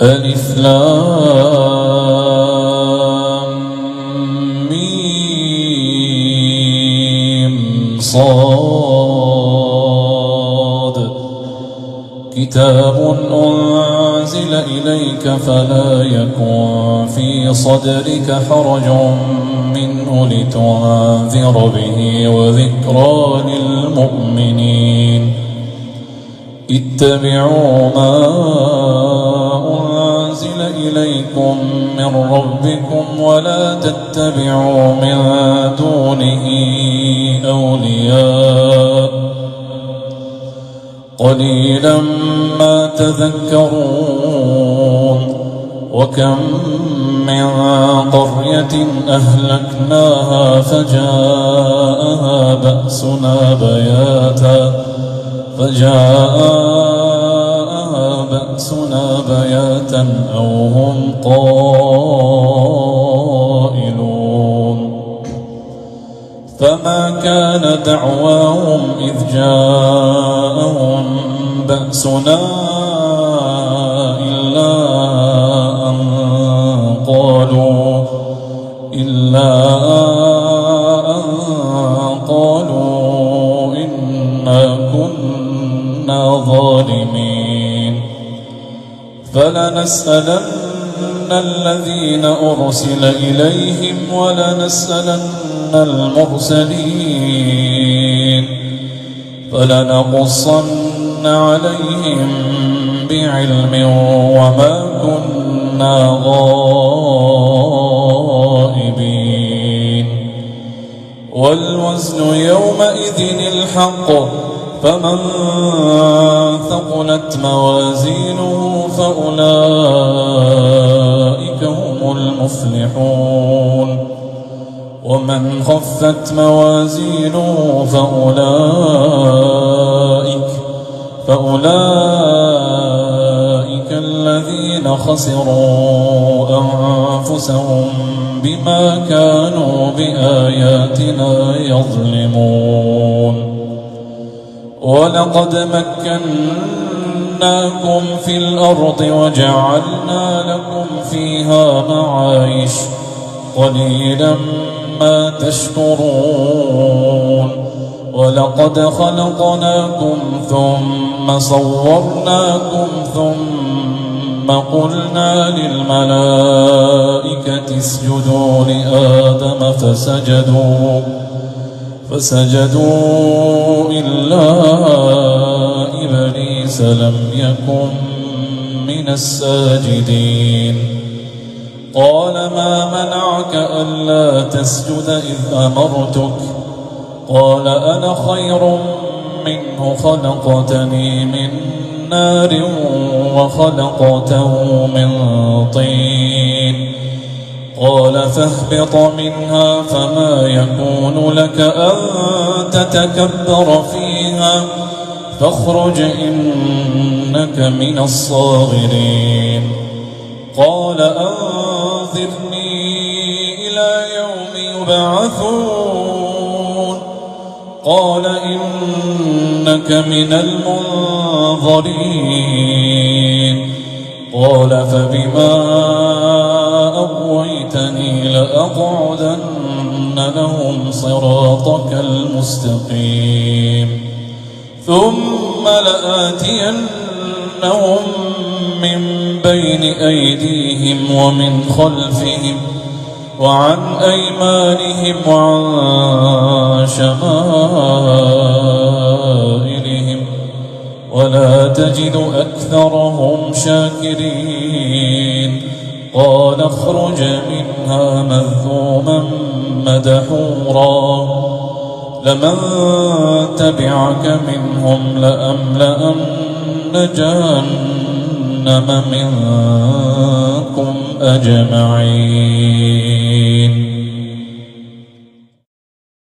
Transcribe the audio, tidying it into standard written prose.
ألف لام ميم صاد كتاب أنزل إليك فلا يكن في صدرك حرج منه لتنذر به وذكرى للمؤمنين اتبعوا ما أنزل إليكم من ربكم ولا تتبعوا من دونه أولياء قليلا ما تذكرون وكم من قرية أهلكناها فجاءها بأسنا بياتا أو هم قائلون فما كان دعواهم إذ جاءهم بأسنا إلا أن قالوا إنا كنا ظالمين فلنسألن الذين أرسل إليهم ولنسألن المرسلين فلنقصن عليهم بعلم وما كنا غائبين والوزن يومئذ الحق فمن ثقلت موازينه فأولئك هم المفلحون ومن خفت موازينه فأولئك الذين خسروا أنفسهم بما كانوا بآياتنا يظلمون ولقد مكناكم في الأرض وجعلنا لكم فيها معايش قليلا ما تشكرون ولقد خلقناكم ثم صورناكم ثم قلنا للملائكة اسجدوا لآدم فسجدوا إلا إبليس لم يكن من الساجدين قال ما منعك ألا تسجد إذ أمرتك قال أنا خير منه خلقتني من نار وخلقته من طين قال فاهبط منها فما يكون لك أن تتكبر فيها فاخرج إنك من الصاغرين قال أنظرني إلى يوم يبعثون قال إنك من المنظرين قال فبما أغويتني لأقعدن لهم صراطك المستقيم ثم لآتينهم من بين أيديهم ومن خلفهم وعن أيمانهم وعن شمائلهم ولا تجد أكثرهم شاكرين قال اخرج منها مذءوما مدحورا لمن تبعك منهم لأملأن جهنم منكم أجمعين